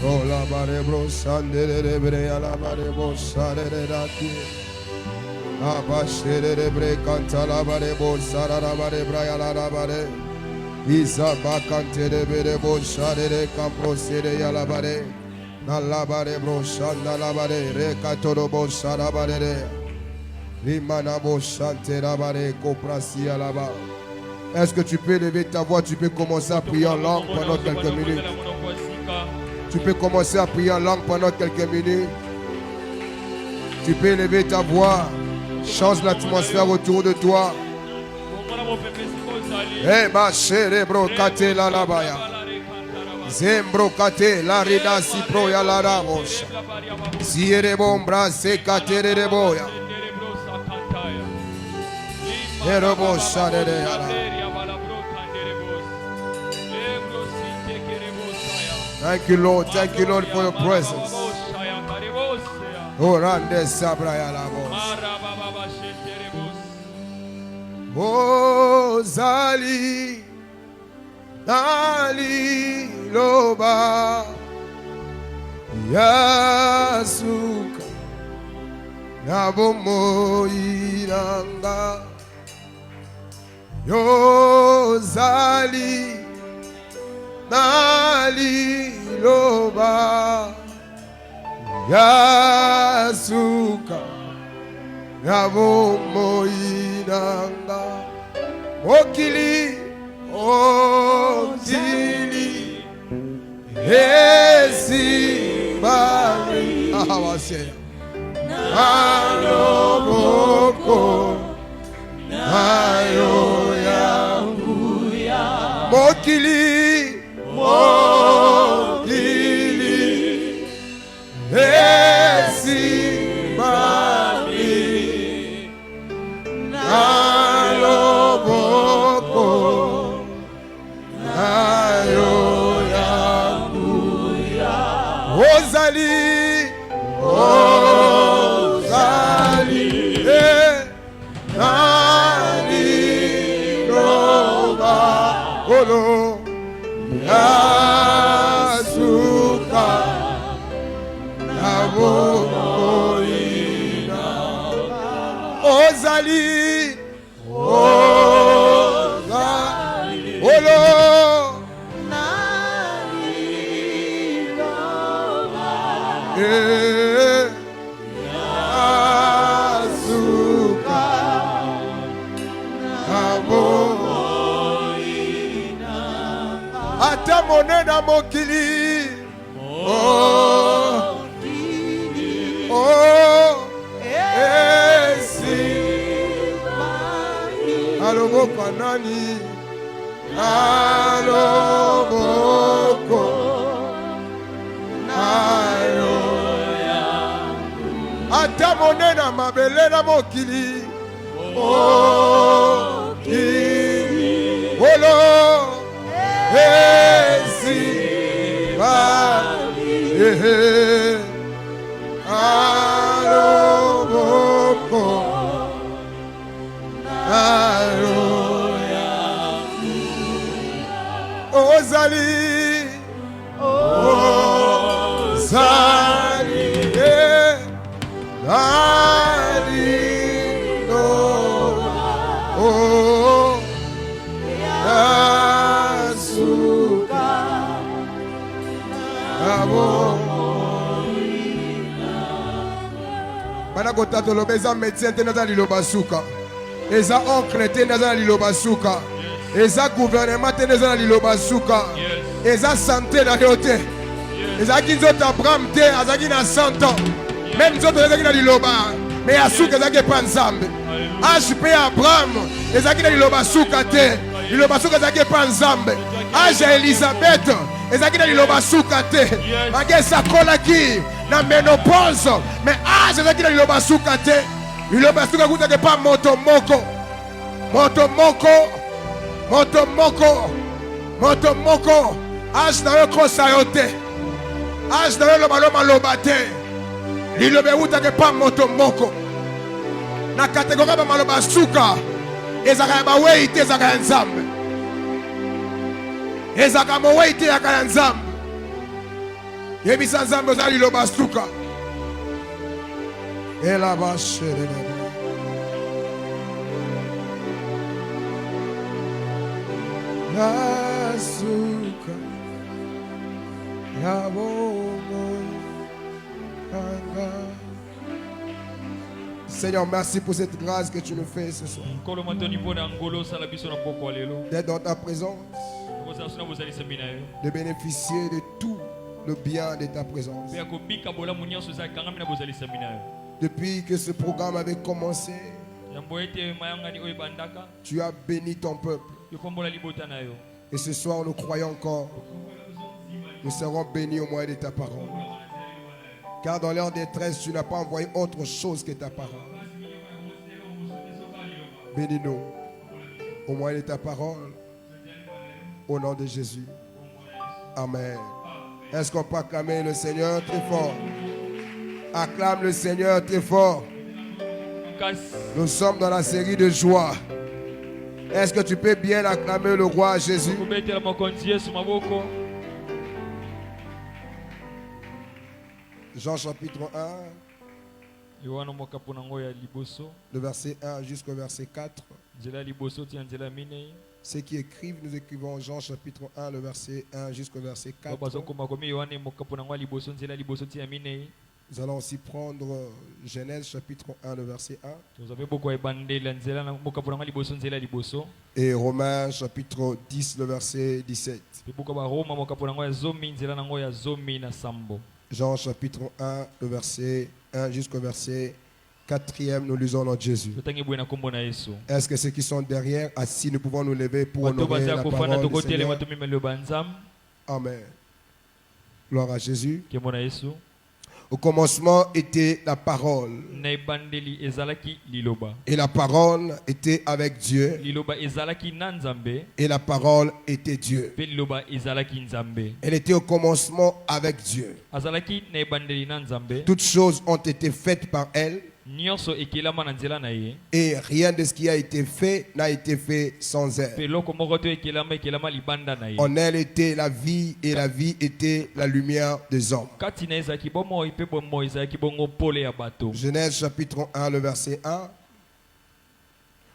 Oh la bare brosande de brea la bare bossare de dati. Abashere de bre canta la bare bossara la bare braia la bare. Isa bakante de bere bossare de camprose de la bare. Na la bare brosanda la bare recatoro bossara bare de. Rimana bossante la bare coprasia la ba. Est-ce que tu peux lever ta voix, tu peux commencer à prier en langue pendant quelques minutes. Tu peux commencer à prier en langue pendant quelques minutes. Tu peux lever ta voix. Change l'atmosphère autour de toi. Eh ma chérie bro kate la la baya. Zembro kate la rida si pro ya la rabosha. Ziere bombra se kate de boya. Erobosha de ala. Thank you, Lord. Thank you, Lord, for your presence. Orande sabraya la voz. Oh, Zali, Dali, Loba, Yasuka, Nabomo Iranga, Yo, Zali, Dali, Loba, Yasuka, Nabomo Iranga, Okili, Okili, Esi Bari, Aloboko, Ayoya, Mokili, Mokili, Esi Bari, Aloboko, Ayoya, Ozali, Ozali, Nani, Roba, Olo, Yasuka, Naboina, Ozali, Ozali, Olo, Nani, Roba, Yasuka, Naboina, Ata monena mokili, Aloboko nani, aloboko, ayoya. Ata monena mabele na mokili, mokili, olo, esi, bali, aloboko. Ozali, Ozali, Ali, no, oh, Yasuka, Abo. Bana kotato lobeza médecin tenaza lilobasuka. Eza oncle tenaza lilobasuka. Eza gouvernement tenaza lilobasuka. Eza santé na yote. Eza kinzota Abraham te azaki na 100 ans. Même nzoto ezaki na liloba. Mais asuka ezaki pa nzambe. HP Abraham ezaki na lilobasuka te. Lilobasuka ezaki pa nzambe. Age Elisabeth ezaki na lilobasuka te. Mage sakolaki na ménopause. Mais age ezaki na lilobasuka te. Lilobasuka kutake pa moto moko. Moto moko. Moto moko. Moto moko. Age na yo kosa yo te. Age na yo loba te. Lilobe utake pa moto moko. Na kategoria ba maloba suka. ezaka ya baweite ezaka ya nzambe ezaka moweite yaka ya nzambe yebisa nzambe oza liloba suka elabasherere Yasuka Yabomo Kanga. Seigneur, merci pour cette grâce que tu nous fais ce soir. D'être dans ta présence, de bénéficier de tout le bien de ta présence. Depuis que ce programme avait commencé, tu as béni ton peuple. Et ce soir, nous croyons encore. Nous serons bénis au moyen de ta parole. Car dans leur détresse, tu n'as pas envoyé autre chose que ta parole. Bénis-nous au moyen de ta parole. Au nom de Jésus. Amen. Est-ce qu'on peut acclamer le Seigneur très fort? Acclame le Seigneur très fort. Nous sommes dans la série de joie. Est-ce que tu peux bien acclamer le roi Jésus? Jean chapitre 1, le verset 1 jusqu'au verset 4. Ceux qui écrivent, nous écrivons Jean chapitre 1, le verset 1 jusqu'au verset 4. Nous allons aussi prendre Genèse chapitre 1, le verset 1. Et Romains chapitre 10, le verset 17. Jean chapitre 1, le verset 1 jusqu'au verset 4e, nous lisons notre Jésus. Est-ce que ceux qui sont derrière, assis, nous pouvons nous lever pour honorer la parole du Seigneur? Amen. Gloire à Jésus. Au commencement était la parole. Et la parole était avec Dieu. Et la parole était Dieu. Elle était au commencement avec Dieu. Toutes choses ont été faites par elle. Et rien de ce qui a été fait n'a été fait sans elle. En elle était la vie et la vie était la lumière des hommes. Genèse chapitre 1, le verset 1.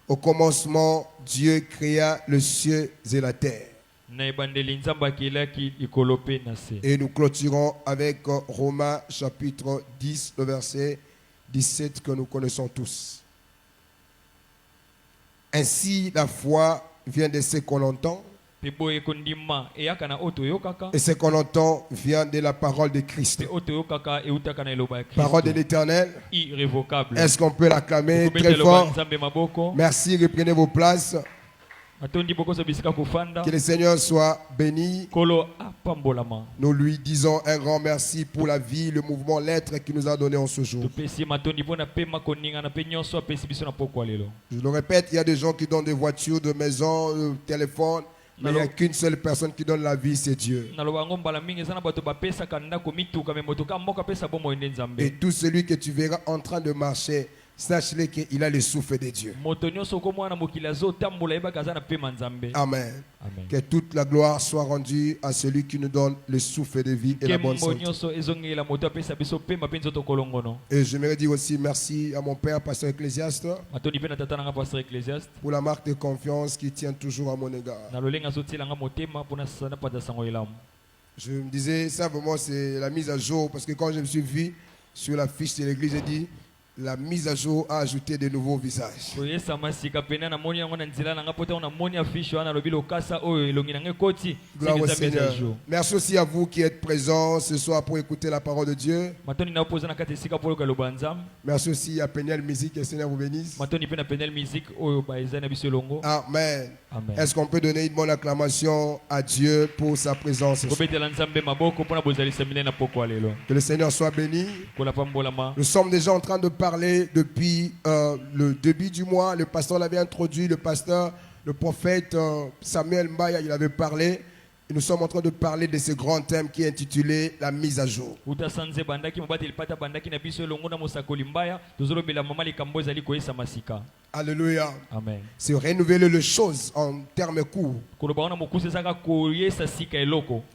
Au commencement, Dieu créa le ciel et la terre. Et nous clôturons avec Romains chapitre 10, le verset 17 que nous connaissons tous. Ainsi, la foi vient de ce qu'on entend. Et ce qu'on entend vient de la parole de Christ. Parole de l'Éternel. Est-ce qu'on peut l'acclamer très fort? Merci, reprenez vos places. Que le Seigneur soit béni. Nous lui disons un grand merci pour la vie, le mouvement, l'être qu'il nous a donné en ce jour. Je le répète, il y a des gens qui donnent des voitures, des maisons, des téléphones. Mais il n'y a qu'une seule personne qui donne la vie, c'est Dieu. Et tout celui que tu verras en train de marcher, sache-le qu'il a le souffle de Dieu. Amen. Amen. Que toute la gloire soit rendue à celui qui nous donne le souffle de vie et la bonne santé. Et j'aimerais dire aussi merci à mon père, pasteur Ecclésiaste, pour la marque de confiance qu'il tient toujours à mon égard. Je me disais, ça vraiment c'est la mise à jour, parce que quand je me suis vu sur la fiche de l'église, j'ai dit, la mise à jour a ajouté de nouveaux visages. Gloire au Seigneur. Merci aussi à vous qui êtes présents ce soir pour écouter la parole de Dieu. Merci aussi à Peniel Musique, que le Seigneur vous bénisse. Amen. Amen. Est-ce qu'on peut donner une bonne acclamation à Dieu pour sa présence? Que le Seigneur soit béni. Nous sommes déjà en train de parler depuis le début du mois. Le pasteur l'avait introduit, le prophète Samuel Mbaya, il avait parlé. Et nous sommes en train de parler de ce grand thème qui est intitulé la mise à jour. Alléluia. Amen. C'est renouveler les choses en termes courts.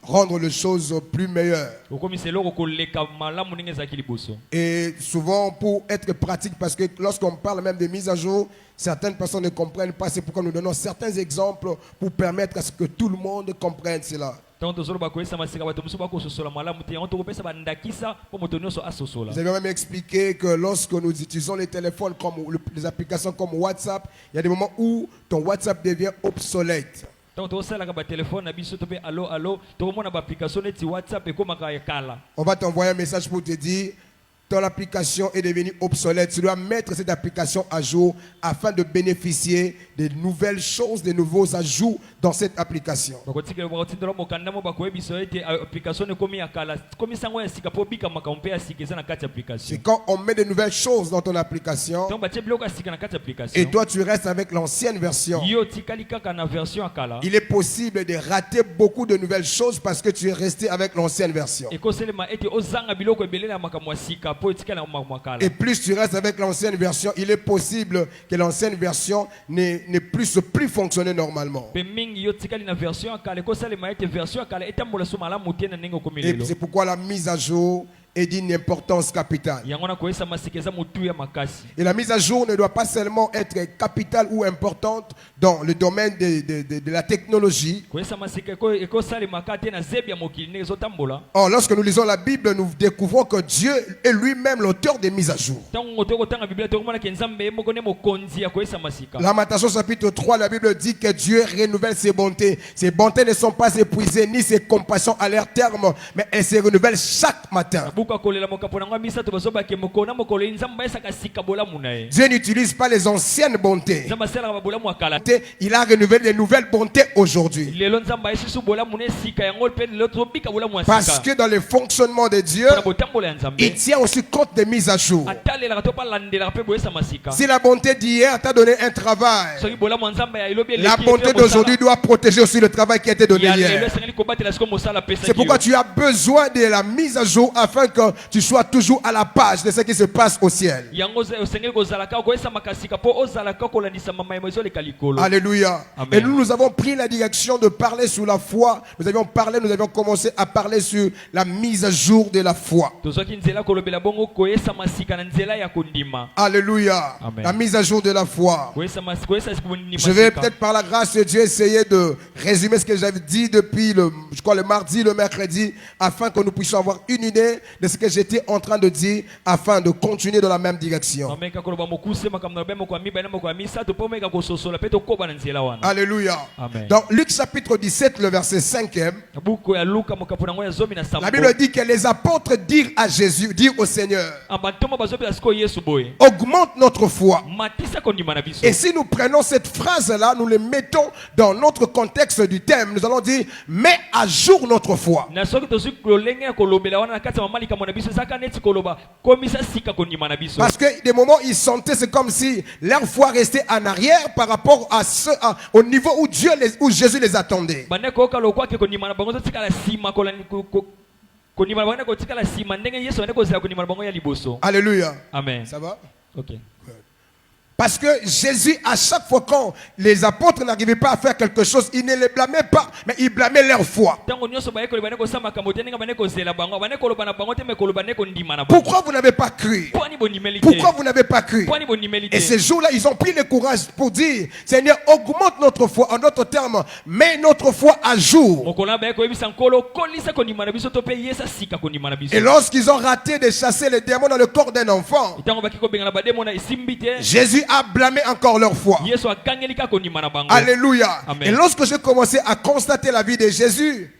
Rendre les choses plus meilleures. Et souvent pour être pratique, parce que lorsqu'on parle même de mise à jour, certaines personnes ne comprennent pas. C'est pourquoi nous donnons certains exemples pour permettre à ce que tout le monde comprenne cela. Vous avez même expliqué que lorsque nous utilisons les téléphones comme les applications comme WhatsApp, il y a des moments où ton WhatsApp devient obsolète. On va t'envoyer un message pour te dire ton application est devenue obsolète. Tu dois mettre cette application à jour afin de bénéficier des nouvelles choses, des nouveaux ajouts dans cette application. C'est quand on met de nouvelles choses dans ton application et toi tu restes avec l'ancienne version. Il est possible de rater beaucoup de nouvelles choses parce que tu es resté avec l'ancienne version. Et plus tu restes avec l'ancienne version, il est possible que l'ancienne version n'ait plus fonctionner normalement. Et c'est pourquoi la mise à jour est d'une importance capitale. Et la mise à jour ne doit pas seulement être capitale ou importante dans le domaine de la technologie. Or, lorsque nous lisons la Bible, nous découvrons que Dieu est lui-même l'auteur des mises à jour. Lamentation chapitre 3, la Bible dit que Dieu renouvelle ses bontés. Ses bontés ne sont pas épuisées, ni ses compassions à leur terme, mais elles se renouvellent chaque matin. Dieu n'utilise pas les anciennes bontés. Il a renouvelé les nouvelles bontés aujourd'hui. Parce que dans le fonctionnement de Dieu, il tient aussi compte des mises à jour. Si la bonté d'hier t'a donné un travail, la bonté d'aujourd'hui doit protéger aussi le travail qui a été donné hier. C'est pourquoi tu as besoin de la mise à jour afin que tu sois toujours à la page de ce qui se passe au ciel. Alléluia. Amen. Et nous avons pris la direction de parler sur la foi. Nous avions commencé à parler sur la mise à jour de la foi. Alléluia. Amen. La mise à jour de la foi. Je vais peut-être par la grâce de Dieu essayer de résumer ce que j'avais dit depuis le mardi, le mercredi, afin que nous puissions avoir une idée de ce que j'étais en train de dire, afin de continuer dans la même direction. Alléluia. Amen. Dans Luc chapitre 17, le verset 5e, la Bible dit que les apôtres dirent à Jésus, dirent au Seigneur, augmente notre foi. Et si nous prenons cette phrase-là, nous le mettons dans notre contexte du thème, nous allons dire, mets à jour notre foi. Parce que des moments ils sentaient, c'est comme si leur foi restait en arrière par rapport au niveau où Jésus les attendait. Alléluia. Amen. Ça va? Ok. Parce que Jésus, à chaque fois quand les apôtres n'arrivaient pas à faire quelque chose, ils ne les blâmaient pas, mais ils blâmaient leur foi. Pourquoi vous n'avez pas cru? Pourquoi vous n'avez pas cru? Et ces jours-là, ils ont pris le courage pour dire, Seigneur, augmente notre foi. En d'autres termes, mets notre foi à jour. Et lorsqu'ils ont raté de chasser les démons dans le corps d'un enfant, Jésus a blâmé encore leur foi. Alléluia. Amen. Et lorsque j'ai commencé à constater la vie de Jésus,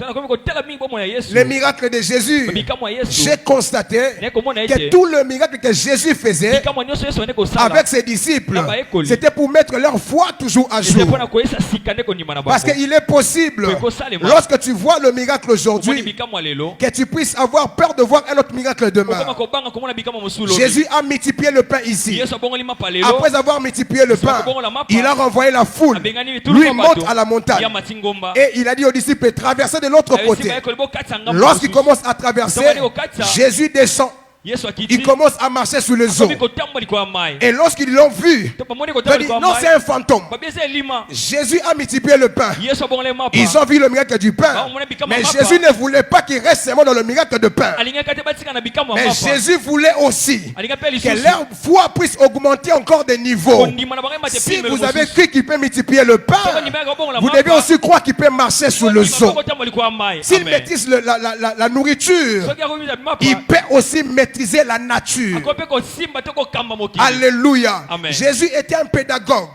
les miracles de Jésus, j'ai constaté que tout le miracle que Jésus faisait avec ses disciples, c'était pour mettre leur foi toujours à jour. Parce qu'il est possible, lorsque tu vois le miracle aujourd'hui, que tu puisses avoir peur de voir un autre miracle demain. Jésus a multiplié le pain ici. Après avoir multiplié le pain, il a renvoyé la foule. Lui monte à la montagne. Et il a dit aux disciples, traversez de l'autre côté. Lorsqu'il commence à traverser, Jésus descend il commence à marcher sur les eaux. Et lorsqu'ils l'ont vu, ils ont dit non, c'est un fantôme. Jésus a multiplié le pain. Ils ont vu le miracle du pain. Mais Jésus ne voulait pas qu'il reste seulement dans le miracle de pain. Mais Jésus voulait aussi que leur foi puisse augmenter encore des niveaux. Si vous avez cru qu'il peut multiplier le pain, vous devez aussi croire qu'il peut marcher sur le eau. S'il maîtrise la nourriture, il peut aussi maîtriser la nature. Alléluia. Jésus était un pédagogue.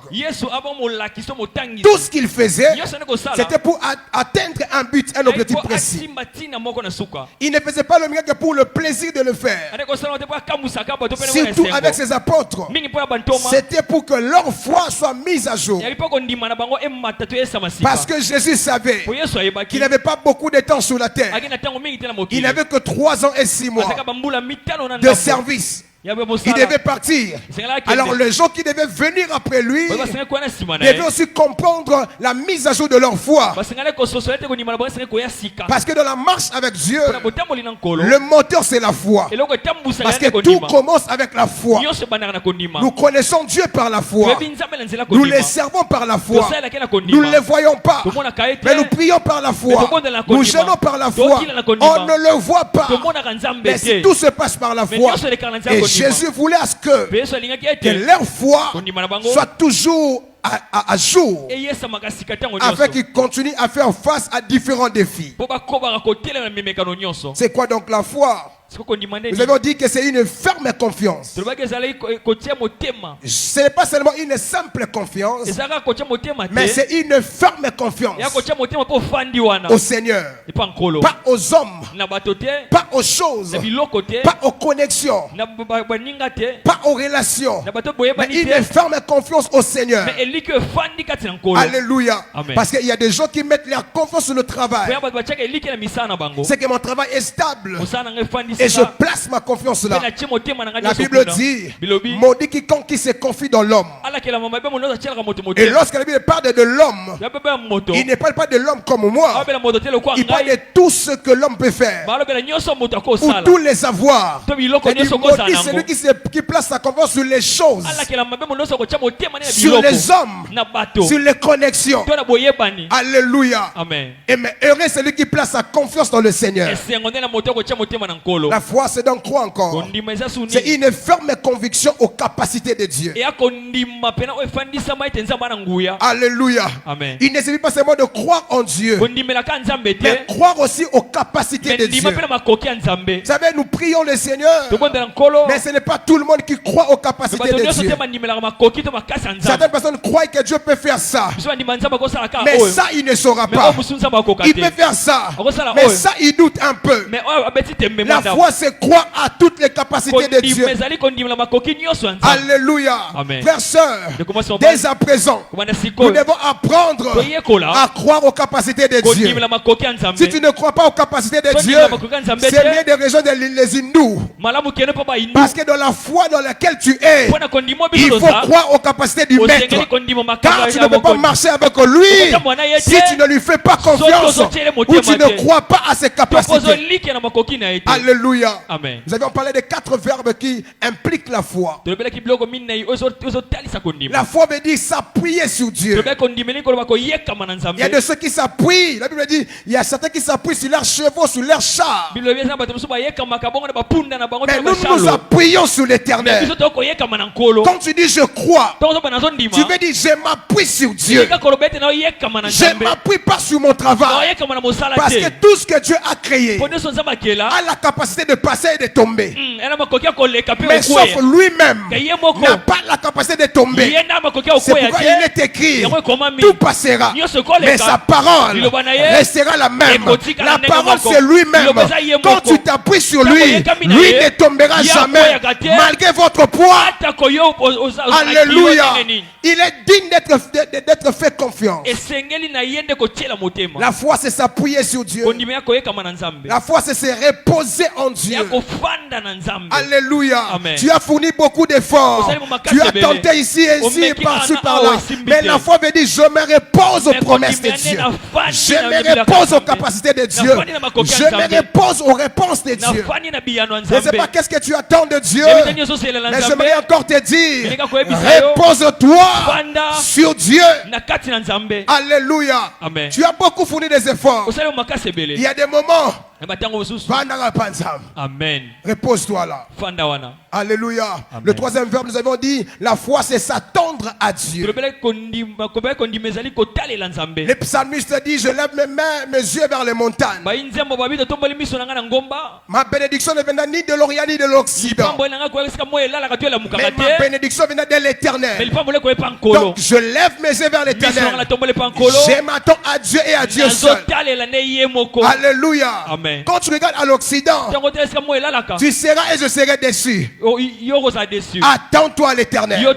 Tout ce qu'il faisait, c'était pour atteindre un but, un objectif précis. Il ne faisait pas le miracle pour le plaisir de le faire. Surtout avec ses apôtres, c'était pour que leur foi soit mise à jour. Parce que Jésus savait qu'il n'avait pas beaucoup de temps sur la terre. Il n'avait que 3 ans et 6 mois de service. Il devait partir. Alors les gens qui devaient venir après lui devaient aussi comprendre la mise à jour de leur foi. Parce que dans la marche avec Dieu, le moteur c'est la foi. Parce que tout commence avec la foi. Nous connaissons Dieu par la foi. Nous les servons par la foi. Nous ne les voyons pas, mais nous prions par la foi. Nous jeûnons par la foi. On ne le voit pas, mais tout se passe par la foi. Et Jésus voulait à ce que leur foi soit toujours à jour, afin qu'ils continuent à faire face à différents défis. C'est quoi donc la foi? Nous avons dit que c'est une ferme confiance. Ce n'est pas seulement une simple confiance, mais c'est une ferme confiance au Seigneur, pas aux hommes, pas aux choses, pas aux connexions, pas aux relations, mais une ferme confiance au Seigneur. Alléluia. Parce qu'il y a des gens qui mettent leur confiance sur le travail. C'est que mon travail est stable et je place ma confiance là. La Bible dit, maudit quiconque qui se confie dans l'homme. Et lorsque la Bible parle de l'homme, il ne parle pas de l'homme comme moi. Il parle de tout ce que l'homme peut faire, ou tous les avoirs. Maudit celui qui place sa confiance sur les choses, sur les hommes, sur les connexions. Alléluia. Et mais heureux celui qui place sa confiance dans le Seigneur. La foi, c'est donc quoi encore? C'est une ferme conviction aux capacités de Dieu. Alléluia. Il ne suffit pas seulement de croire en Dieu, mais croire aussi aux capacités de Dieu. Vous savez, nous prions le Seigneur, mais ce n'est pas tout le monde qui croit aux capacités de Dieu. Certaines personnes croient que Dieu peut faire ça, mais ça il ne saura pas. Il peut faire ça, mais ça il doute un peu. La foi c'est croire à toutes les capacités de Dieu. Alléluia. Frères, sœurs, dès à présent, nous devons apprendre à croire aux capacités de Dieu. Si tu ne crois pas aux capacités de Dieu, c'est mieux de rejoindre les hindous. Parce que dans la foi dans laquelle tu es, il faut croire aux capacités du maître. Car tu ne peux pas marcher avec lui si tu ne lui fais pas confiance ou tu ne crois pas à ses capacités. Alléluia. Nous avions parlé de 4 verbes qui impliquent la foi. La foi veut dire s'appuyer sur Dieu. Il y a de ceux qui s'appuient. La Bible dit, il y a certains qui s'appuient sur leurs chevaux, sur leurs chars. Mais nous nous appuyons sur l'Éternel. Quand tu dis je crois, tu veux dire je m'appuie sur Dieu. Je m'appuie pas sur mon travail. Parce que tout ce que Dieu a créé a la capacité de passer et de tomber. Mais sauf lui-même n'a pas la capacité de tomber. C'est pourquoi il est écrit, tout passera, mais sa parole restera la même. La parole c'est lui-même. Quand tu t'appuies sur lui, lui ne tombera jamais. Malgré votre poids, Alléluia. Il est digne d'être fait confiance. La foi, c'est s'appuyer sur Dieu. La foi, c'est se reposer en Dieu. Alléluia. Amen. Tu as fourni beaucoup d'efforts. Tu as tenté ici et ici et par-ci par-là. Mais la foi veut dire je me repose aux promesses de Dieu. Je me repose aux capacités de Dieu. Je me repose aux réponses de Dieu. Je ne sais pas qu'est-ce que tu attends de Dieu. Mais j'aimerais encore te dire, repose-toi sur Dieu. Alléluia. Amen. Tu as beaucoup fourni des efforts. Il y a des moments. Amen. Repose-toi là. Alléluia. Amen. Le troisième verbe, nous avons dit, la foi c'est s'attendre à Dieu. Le psalmiste dit, je lève mes mains, mes yeux vers les montagnes. Ma bénédiction ne viendra ni de l'Orient ni de l'Occident. Mais ma bénédiction viendra de l'Éternel. Donc je lève mes yeux vers l'Éternel. Je m'attends à Dieu et à Dieu seul. Alléluia. Amen. Quand tu regardes à l'Occident, tu seras et je serai déçu. Attends-toi à l'Éternel.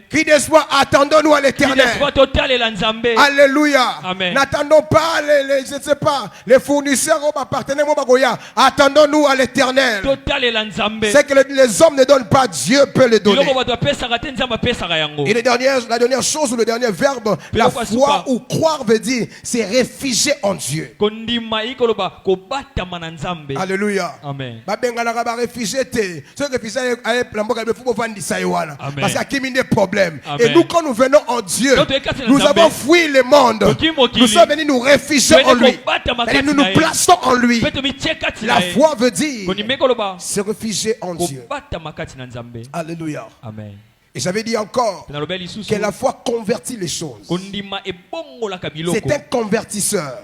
Crie d'espoir, attendons-nous à l'Éternel. Alléluia. N'attendons pas je ne sais pas, les fournisseurs, mes partenaires, attendons-nous à l'Éternel. C'est que les hommes ne donnent pas, Dieu peut les donner. Et la dernière chose ou le dernier verbe, la foi ou croire veut dire, c'est réfugier en Dieu. Alléluia. Amen. Parce qu'il y a des problèmes. Et nous, quand nous venons en Dieu, nous avons fui le monde. Nous sommes venus nous réfugier en lui. Et nous nous plaçons en lui. La foi veut dire se réfugier en Dieu. Alléluia. Amen. Et j'avais dit encore que la foi convertit les choses. C'est un convertisseur.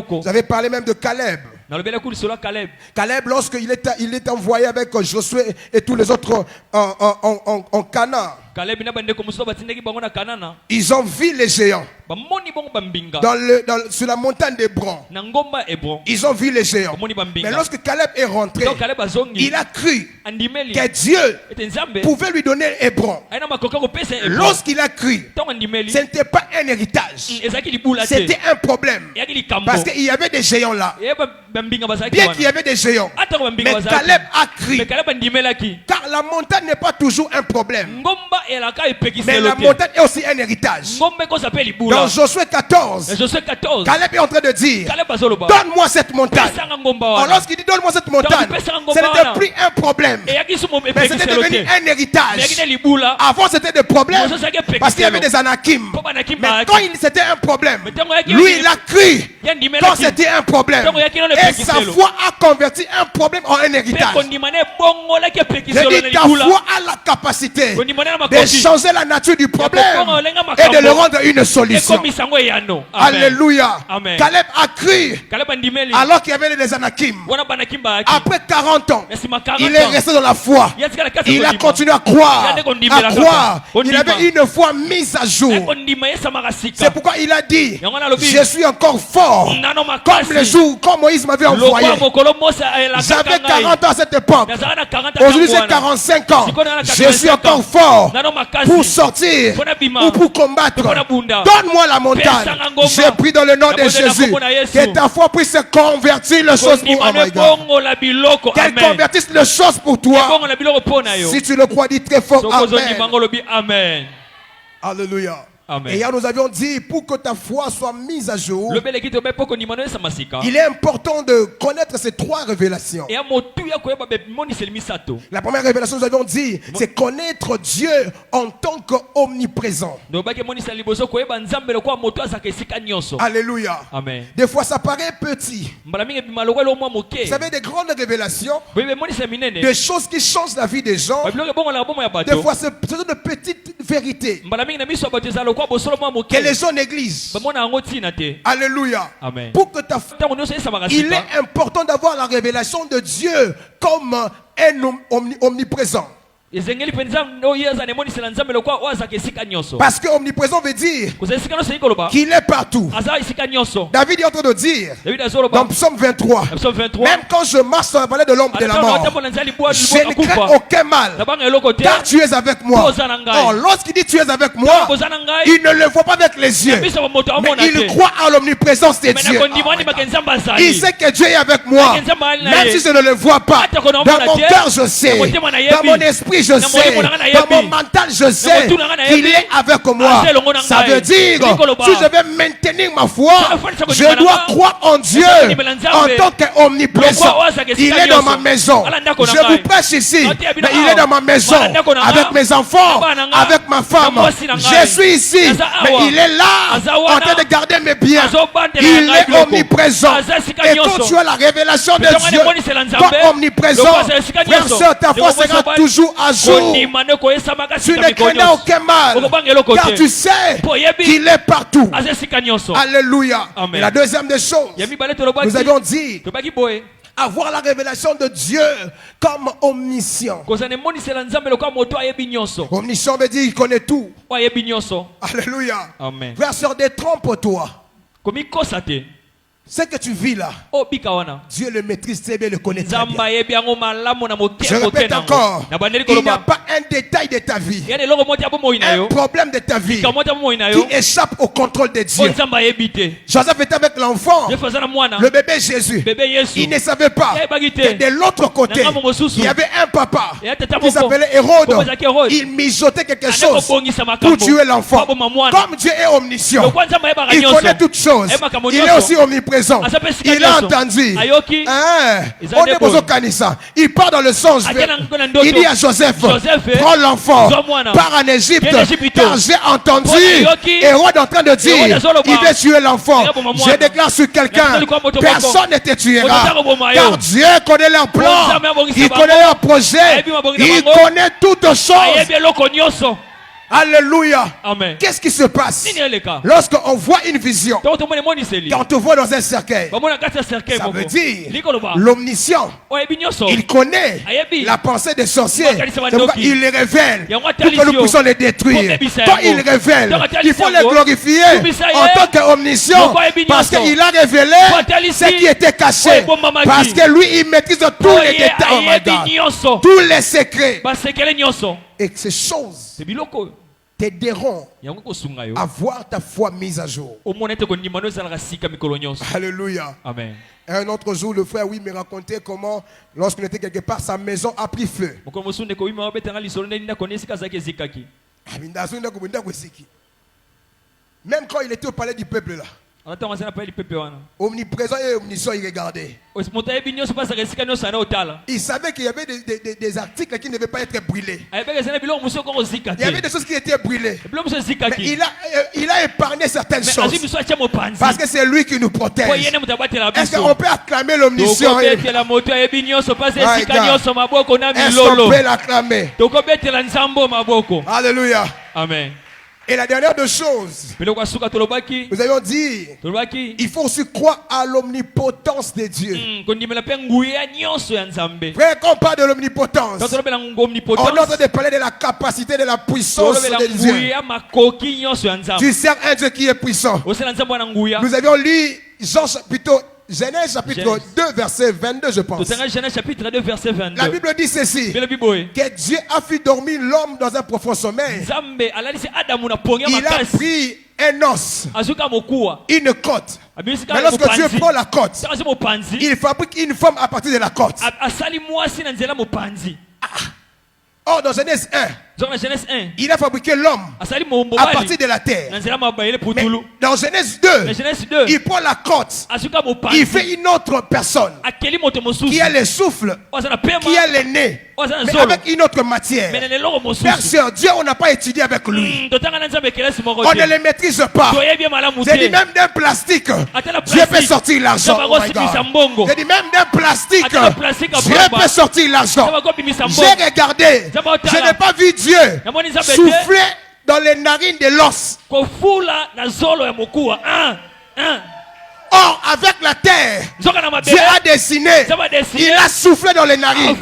Vous avez parlé même de Caleb. Caleb, lorsqu'il est envoyé avec Josué et tous les autres en Canaan, ils ont vu les géants. Sur la montagne d'Hébron, ils ont vu les géants. Mais lorsque Caleb est rentré, il a cru que Dieu pouvait lui donner Hébron. Lorsqu'il a cru, ce n'était pas un héritage, c'était un problème. Parce qu'il y avait des géants là. Bien qu'il y avait des géants, mais Caleb a cru. Car la montagne n'est pas toujours un problème, mais la montagne est aussi un héritage. Dans Josué 14, Caleb est en train de dire, donne-moi cette montagne. Alors lorsqu'il dit donne-moi cette montagne, ce n'était plus un problème, mais c'était devenu un héritage. Avant c'était des problèmes parce qu'il y avait des Anakim. Mais quand c'était un problème, lui il a cru quand c'était un problème. Et sa foi a converti un problème en un héritage. Je dis, ta foi a la capacité de changer la nature du problème et de le rendre une solution. Alléluia. Caleb a cru alors qu'il y avait les Anakim. Après 40 ans, il est resté dans la foi. Il a continué à croire. Il avait une foi mise à jour. C'est pourquoi il a dit, je suis encore fort comme le jour quand Moïse m'avait envoyé. J'avais 40 ans à cette époque. Aujourd'hui c'est 45 ans. Je suis encore fort pour sortir ou pour combattre. Donne-moi la montagne. J'ai pris dans le nom de Jésus que ta foi puisse se convertir les choses pour moi. Qu'elle convertisse les choses pour toi. Si tu le crois, dis très fort Amen. Alléluia. Amen. Et hier nous avions dit, pour que ta foi soit mise à jour, il est important de connaître ces trois révélations. La première révélation, nous avions dit, c'est connaître Dieu en tant qu'omniprésent. Alléluia. Amen. Des fois ça paraît petit. Vous savez, des grandes révélations, des choses qui changent la vie des gens. Des fois c'est une petite vérité que les gens négligent. Alléluia. Amen. Pour que ta foi, il est important d'avoir la révélation de Dieu comme un omniprésent. Parce que omniprésent veut dire qu'il est partout. David est en train de dire dans Psaume 23, même quand je marche dans la vallée de l'ombre de la mort, je ne crains aucun mal, car tu es avec moi. Or, lorsqu'il dit tu es avec moi, il ne le voit pas avec les yeux, mais il croit à l'omniprésence de Dieu. Il sait que Dieu est avec moi, même si je ne le vois pas. Dans mon cœur je sais, dans mon esprit je sais, dans mon mental je sais qu'il est avec moi. Ça veut dire, si je vais maintenir ma foi, je dois croire en Dieu en tant qu'omniprésent. Il est dans ma maison. Je vous prêche ici, mais il est dans ma maison, avec mes enfants, avec ma femme. Je suis ici, mais il est là en train de garder mes biens. Il est omniprésent. Et quand tu as la révélation de Dieu comme omniprésent, frère, soeur, ta foi sera toujours à jour. Tu ne connais aucun mal, car tu sais qu'il est partout. Alléluia. Et la deuxième des choses, nous avions dit avoir la révélation de Dieu comme omniscient. Omniscient veut dire qu'il connaît tout. Alléluia. Frère, soeur, détrompe-toi. Ce que tu vis là, Dieu le maîtrise très bien, le connaît très bien. Je répète encore, il n'y a pas un détail de ta vie, un problème de ta vie qui échappe au contrôle de Dieu. Joseph était avec l'enfant, le bébé Jésus. Il ne savait pas que de l'autre côté, il y avait un papa qui s'appelait Hérode. Il mijotait quelque chose pour tuer l'enfant. Comme Dieu est omniscient, il connaît toutes choses. Il est aussi omniprésent. Il a entendu. Il part dans le sens. Il dit à Joseph, prends l'enfant, pars en Égypte, car j'ai entendu Hérode en train de dire, il veut tuer l'enfant. Je déclare sur quelqu'un, personne ne te tuera, car Dieu connaît leurs plans, il connaît leurs projets, il connaît toutes choses. Alléluia. Qu'est-ce qui se passe lorsqu'on voit une vision? Quand on te voit dans un cercueil, ça veut dire l'omniscient, il connaît la pensée des sorciers. Il les révèle pour que nous puissions les détruire. Quand il révèle, il faut les glorifier en tant qu'omniscient, parce qu'il a révélé ce qui était caché, parce que lui il maîtrise tous les détails, tous les secrets. Et ces choses t'aideront à voir ta foi mise à jour. Alléluia. Amen. Un autre jour, le frère me racontait comment, lorsqu'on était quelque part, sa maison a pris feu. Même quand il était au palais du peuple là, omniprésent et omniscient, il regardait. Il savait qu'il y avait des articles qui ne devaient pas être brûlés. Il y avait des choses qui étaient brûlées. Mais il a épargné certaines choses. Parce que c'est lui qui nous protège. Est-ce qu'on peut acclamer l'omniscient? Est-ce qu'on peut l'acclamer? Alléluia. Amen. Et la dernière des choses, nous allons dire, il faut aussi croire à l'omnipotence de Dieu. Frère, quand on parle de l'omnipotence, on est en train de parler de la capacité, de la puissance de Dieu. Tu sers un Dieu qui est puissant. Nous avions lu Genèse chapitre 2 verset 22, je pense. La Bible dit ceci, que Dieu a fait dormir l'homme dans un profond sommeil. Il a pris un os, une côte. Mais lorsque Dieu prend la côte, il fabrique une femme à partir de la côte. Or, dans Genèse 1, il a fabriqué l'homme à partir de la terre. Mais dans Genèse 2, il prend la côte, il fait une autre personne qui a le souffle, qui a le nez, mais avec une autre matière. Père, sur Dieu, on n'a pas étudié avec lui. On ne le maîtrise pas. J'ai dit même d'un plastique, Dieu peut sortir l'argent. Oh my God. J'ai dit même d'un plastique, Dieu peut sortir l'argent. J'ai regardé, je n'ai pas vu Dieu souffler dans les narines de l'os. Or, avec la terre, Dieu a dessiné, il a soufflé dans les narines.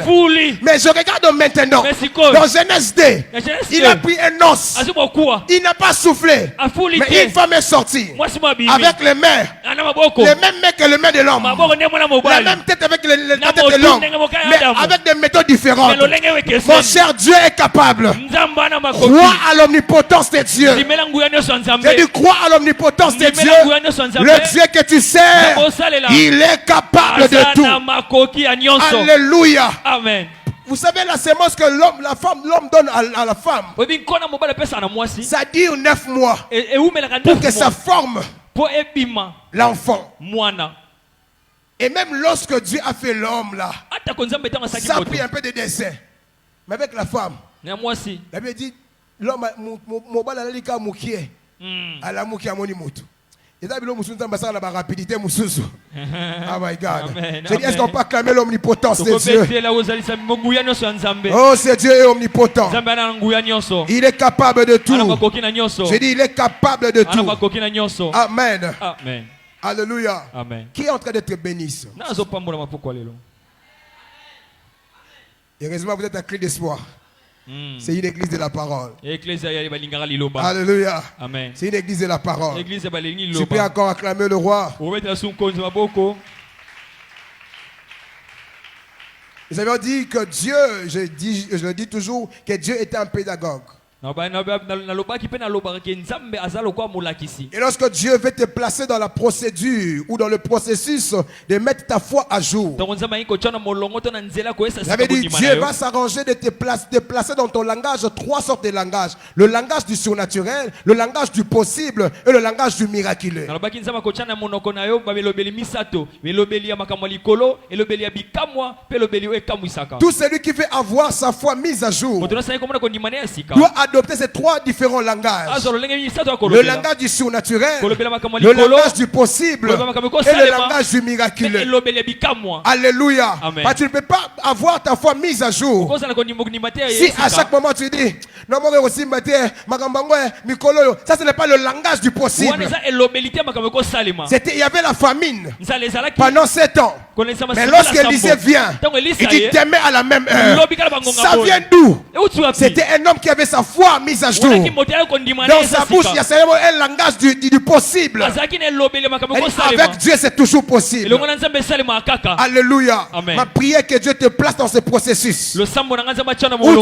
Mais je regarde maintenant, dans Genèse 2, il a pris un os, il n'a pas soufflé, mais une femme est sortie, avec les mains que les mains de l'homme, la même tête avec la tête de l'homme, mais avec des méthodes différentes. Mon cher, Dieu est capable. Crois à l'omnipotence de Dieu. J'ai dit crois à l'omnipotence de Dieu. Le Dieu que tu sais, il est capable de tout. Alléluia. Amen. Vous savez la sémence que l'homme donne à la femme, ça dure 9 mois pour que ça forme l'enfant. Et même lorsque Dieu a fait l'homme là, ça a pris un peu de dessin. Mais avec la femme, la Bible dit l'homme a la mouki a moni mutu. Et là, il y a la rapidité. Oh my God. Je dis, est-ce qu'on peut acclamer l'omnipotence de Dieu? Oh, c'est Dieu est omnipotent. Il est capable de tout. Je dis, il est capable de tout. Amen. Amen. Alléluia. Amen. Qui est en train d'être béni? Heureusement, vous êtes un cri d'espoir. C'est une église de la parole. Alléluia. Amen. C'est une église de la parole. Tu peux encore acclamer le roi. Nous avions dit que Dieu, je le dis toujours, que Dieu était un pédagogue. Et lorsque Dieu veut te placer dans la procédure ou dans le processus de mettre ta foi à jour, j'avais dit Dieu va s'arranger de te placer dans ton langage 3 sortes de langages. Le langage du surnaturel, le langage du possible et le langage du miraculeux. Tout celui qui veut avoir sa foi mise à jour doit adopter ces 3 différents langages. Le langage du surnaturel, le langage du possible et le langage du miraculeux. Alléluia. Tu ne peux pas avoir ta foi mise à jour si à chaque moment tu dis non, ça ce n'est pas le langage du possible. Il y avait la famine pendant 7 ans. Mais lorsqu'Élisée vient, il dit demain à la même heure. Ça vient d'où? C'était un homme qui avait sa foi mise à jour. Dans sa bouche, il y a un langage du possible. Avec Dieu, c'est toujours possible. Alléluia. Ma prière que Dieu te place dans ce processus où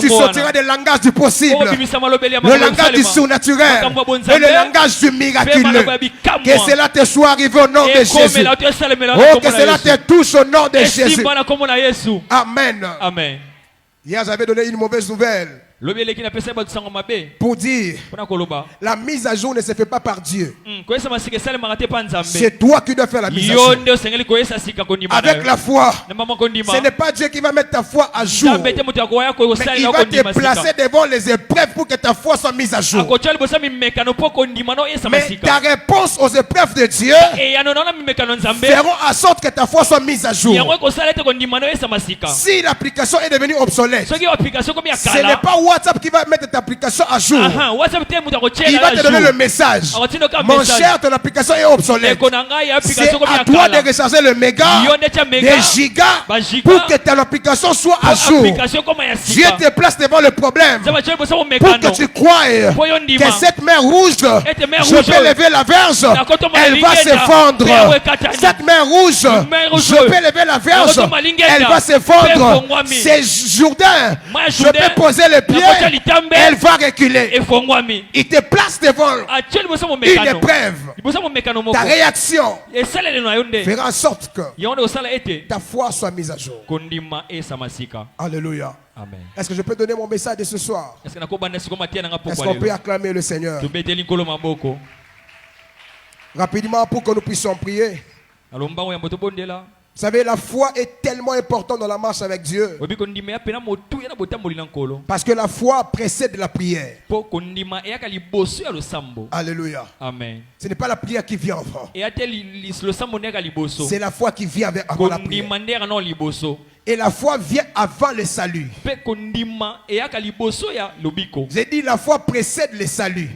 tu sortiras des langages du possible, le langage du surnaturel et le langage du miraculeux. Que cela te soit arrivé au nom de Jésus. Oh, que cela te touche au nom de Jésus. Amen. Amen. Hier, j'avais donné une mauvaise nouvelle pour dire la mise à jour ne se fait pas par Dieu. C'est toi qui dois faire la mise à jour. Avec la foi, ce n'est pas Dieu qui va mettre ta foi à jour, mais il va te placer devant les épreuves pour que ta foi soit mise à jour. Mais ta réponse aux épreuves de Dieu feront en sorte que ta foi soit mise à jour. Si l'application est devenue obsolète, ce n'est pas WhatsApp qui va mettre ta application à jour. Il va te donner le message. Mon cher, ton application est obsolète. C'est à toi de recharger le méga, des gigas, pour que ta application soit à jour. Dieu te place devant le problème pour que tu crois que cette main rouge, je peux lever la verge, elle va se fendre. Cette main rouge, je peux lever la verge, elle va se fendre. C'est Jourdain, je peux poser le pied, elle va reculer. Il te place devant une épreuve. Ta réaction fera en sorte que ta foi soit mise à jour. Alléluia. Amen. Est-ce que je peux donner mon message de ce soir? Est-ce qu'on peut acclamer le Seigneur rapidement pour que nous puissions prier? Vous savez, la foi est tellement importante dans la marche avec Dieu. Parce que la foi précède la prière. Alléluia. Amen. Ce n'est pas la prière qui vient avant. C'est la foi qui vient avant la prière. Et la foi vient avant le salut. J'ai dit la foi précède le salut.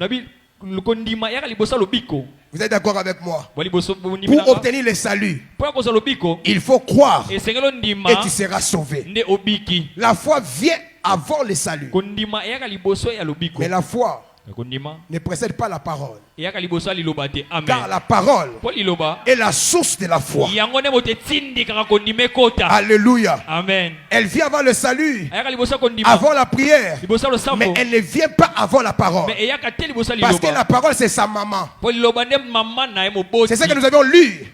Vous êtes d'accord avec moi? Pour obtenir le salut, il faut croire et tu seras sauvé. La foi vient avant le salut. Mais la foi ne précède pas la parole. Car la parole est la source de la foi. Alléluia. Amen. Elle vient avant le salut, avant la prière. Mais elle ne vient pas avant la parole. Parce que la parole c'est sa maman. C'est ce que nous avions lu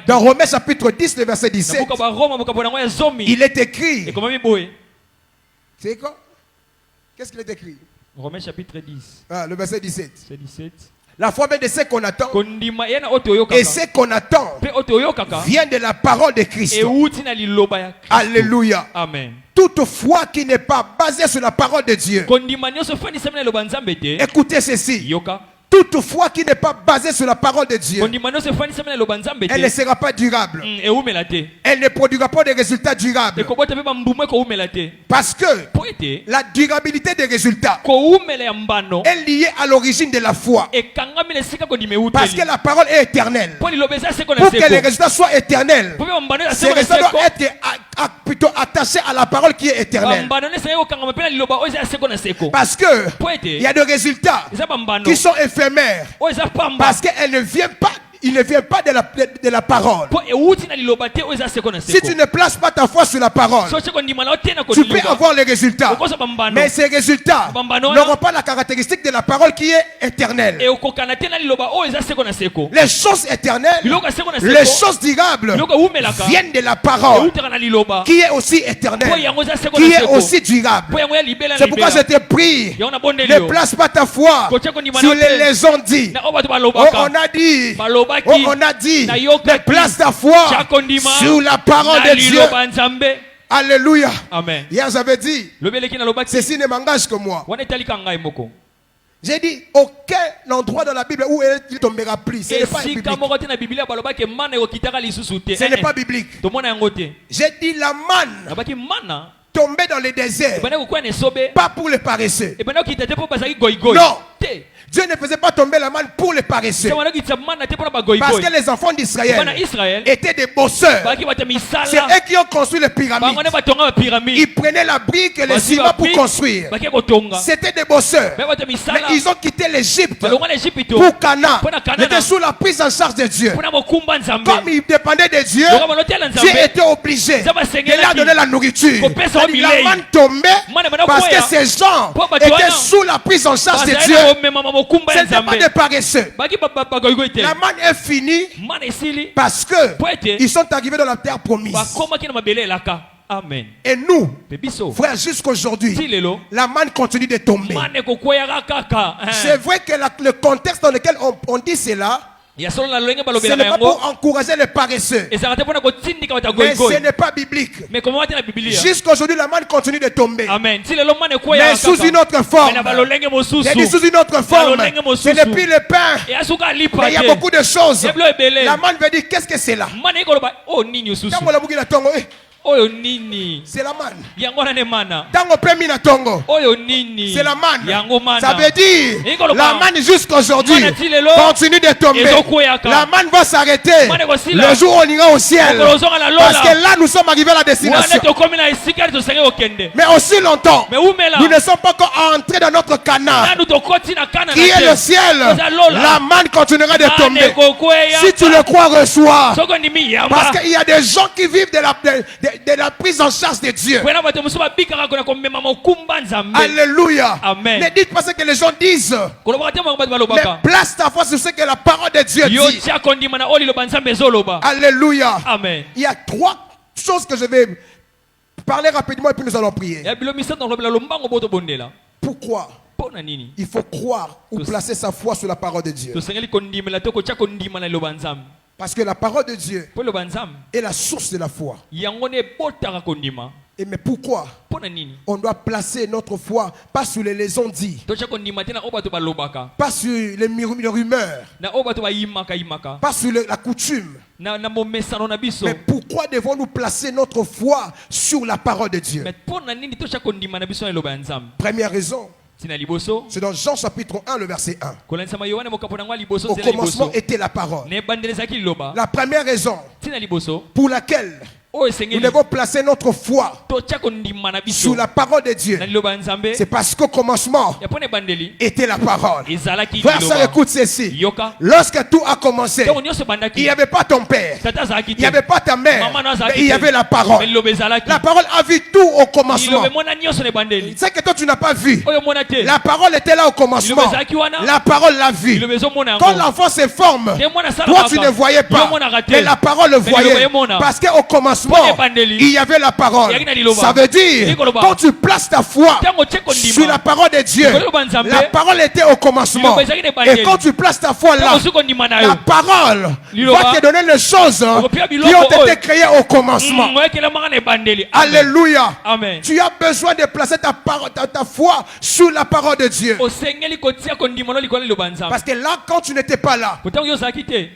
dans Romains chapitre 10, le verset 17. Il est écrit. C'est quoi? Qu'est-ce qu'il est écrit? Romains chapitre 10. Ah, le verset 17. C'est 17. La foi vient de ce qu'on attend. Et ce qu'on attend vient de la parole de Christ. Alléluia. Amen. Toute foi qui n'est pas basée sur la parole de Dieu. Écoutez ceci. Toute foi qui n'est pas basée sur la parole de Dieu, elle ne sera pas durable. Elle ne produira pas de résultats durables. Parce que la durabilité des résultats est liée à l'origine de la foi. Parce que la parole est éternelle. Pour que les résultats soient éternels, ces résultats doivent être plutôt attachés à la parole qui est éternelle. Parce que il y a des résultats qui sont éphémères. Parce qu'elle ne vient pas. Il ne vient pas de la parole. Si tu ne places pas ta foi sur la parole, tu peux avoir les résultats. Mais ces résultats n'auront pas la caractéristique de la parole qui est éternelle. Les choses éternelles, les choses durables viennent de la parole qui est aussi éternelle, qui est aussi durable. C'est pourquoi je te prie, ne place pas ta foi sur les légendes dites. On a dit. On a dit, ne place ta foi sur la parole de Dieu. Alléluia. Amen. Hier j'avais dit, ceci ne m'engage que moi. J'ai dit, aucun endroit dans la Bible où il tombera plus. Ce n'est pas biblique. Ce n'est pas biblique. J'ai dit, la manne tombée dans le désert, pas pour les paresseux. Non. Dieu ne faisait pas tomber la manne pour les paresseux. Parce que les enfants d'Israël étaient des bosseurs. C'est eux qui ont construit les pyramides. Ils prenaient la brique et les ciment pour construire. C'était des bosseurs. Mais ils ont quitté l'Égypte pour Canaan. Ils étaient sous la prise en charge de Dieu. Comme ils dépendaient de Dieu, Dieu était obligé de leur donner la nourriture. La manne tombait parce que ces gens étaient sous la prise en charge de Dieu. Ce n'est pas des paresseux. La manne est finie parce que ils sont arrivés dans la terre promise. Amen. Et nous, frères, jusqu'aujourd'hui, la manne continue de tomber. C'est vrai que le contexte dans lequel on dit cela, ce n'est pas pour encourager les paresseux. Mais ce n'est pas biblique. Jusqu'aujourd'hui, la manne continue de tomber. Amen. Mais sous une autre forme. Sous une autre forme. Ce n'est plus le pain. Mais il y a beaucoup de choses. La manne veut dire, qu'est-ce que c'est là? C'est la manne. Dans le premier tongo, c'est la manne. Ça veut dire la manne jusqu'aujourd'hui continue de tomber. La manne va s'arrêter le jour où on ira au ciel. Parce que là nous sommes arrivés à la destination. Mais aussi longtemps, nous ne sommes pas encore entrés dans notre Canaan qui est le ciel. La manne continuera de tomber. Si tu le crois, reçois. Parce qu'il y a des gens qui vivent de la prise en charge de Dieu. Alléluia. Amen. Ne dites pas ce que les gens disent. Mais place ta foi sur ce que la parole de Dieu dit. Alléluia. Amen. Il y a trois choses que je vais parler rapidement et puis nous allons prier. Pourquoi il faut croire ou placer sa foi sur la parole de Dieu? Parce que la parole de Dieu est la source de la foi. Et mais pourquoi on doit placer notre foi pas sur les légendes dites, pas sur les rumeurs, pas sur la coutume? Mais pourquoi devons-nous placer notre foi sur la parole de Dieu? Première raison, tina liboso C'est dans Jean chapitre 1, le verset 1. kolanisama yohane mokapo nango liboso Au nzela commencement liboso était la parole. ne ebandeli ezalaki liloba La première raison tina liboso pour laquelle oyo nous esengeli devons placer notre foi totya kondima na sur biso la parole de Dieu, na liloba ya nzambe c'est parce qu'au commencement ya mpo na ebandeli était la parole. ezalaki Frère, ça liloba écoute ceci. yoka Lorsque tout a commencé, ntango nyonso il ebandaki n'y avait pas ton père, tata azalaki il n'y avait pas ta mère, Maman mais azalaki il y avait la parole. me liloba ezalaki La parole a vu tout au commencement. liloba emona nyonso na ebandeli C'est que toi tu n'as pas vu. oyo omona te La parole était là au commencement. liloba ezalaki wana La parole l'a vu. liloba ezomona Quand yango l'enfant se forme, nde mwana toi tu ne voyais pas, mais la parole le voyait. Parce qu'au commencement, il y avait la parole. Ça veut dire, quand tu places ta foi sur la parole de Dieu, la parole était au commencement. Et quand tu places ta foi là, la parole va te donner les choses qui ont été créées au commencement. Alléluia. Amen. Tu as besoin de placer ta foi sur la parole de Dieu. Parce que là, quand tu n'étais pas là,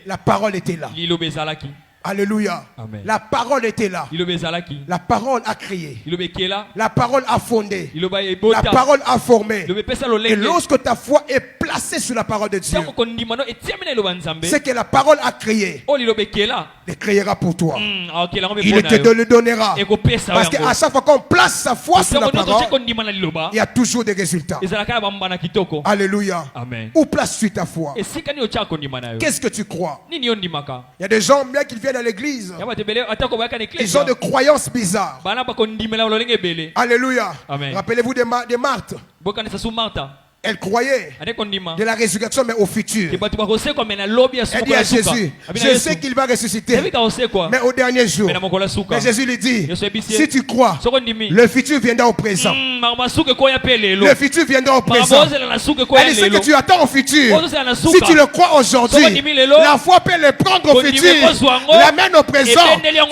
la parole était là. Alléluia. Amen. La parole était là. La parole a créé. La parole a fondé. La parole a formé. Et lorsque ta foi est placée sur la parole de Dieu, c'est que la parole a créé. Il créera pour toi. Il te le donnera. Parce qu'à chaque fois qu'on place sa foi sur la parole, il y a toujours des résultats. Alléluia. Amen. Où places-tu ta foi? Qu'est-ce que tu crois? Il y a des gens bien qu'ils viennent à l'église, ils ont des croyances bizarres. Alléluia. Amen. Rappelez-vous de Marthe. Elle croyait de la résurrection, mais au futur. Elle dit à Jésus, je sais qu'il va ressusciter, mais au dernier jour. Mais Jésus lui dit, si tu crois, le futur viendra au présent. Le futur viendra au présent. Elle dit, ce que tu attends au futur, si tu le crois aujourd'hui, la foi peut le prendre au futur, l'amène au présent,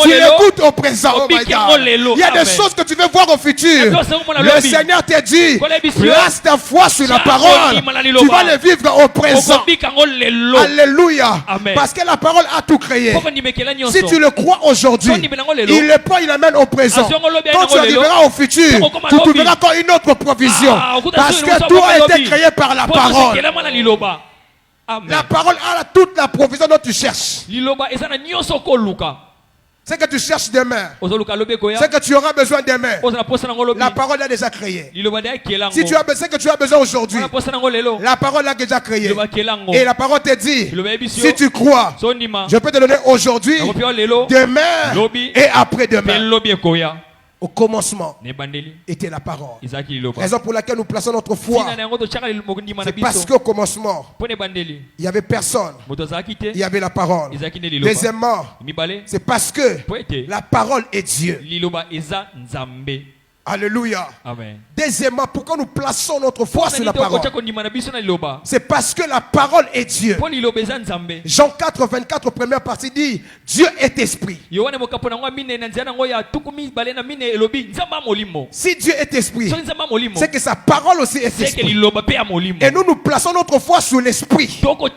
tu l'écoutes au présent. Oh my God. Il y a des choses que tu veux voir au futur. Le Seigneur te dit, place ta foi sur la parole, tu vas le vivre au présent. Alléluia. Amen. Parce que la parole a tout créé. Si tu le crois aujourd'hui, il le prend, il l'amène au présent. Quand tu arriveras au futur, tu trouveras encore une autre provision. Parce que tout a été créé par la parole. La parole a toute la provision dont tu cherches. C'est que tu cherches demain. C'est que tu auras besoin demain. La parole a déjà créé. Si tu as besoin que tu as besoin aujourd'hui, la parole a déjà créé. Et la parole te dit, si tu crois, je peux te donner aujourd'hui, demain et après-demain. Au commencement était la parole. Raison pour laquelle nous plaçons notre foi. C'est parce qu'au commencement, il n'y avait personne. Il y avait la parole. Deuxièmement, c'est parce que la parole est Dieu. Alléluia. Amen. Deuxièmement, pourquoi nous plaçons notre foi sur la parole? C'est parce que la parole est Dieu. Jean 4, 24, première partie dit, Dieu est esprit. Si Dieu est esprit, c'est que sa parole aussi est esprit. Et nous plaçons notre foi sur l'esprit. Or,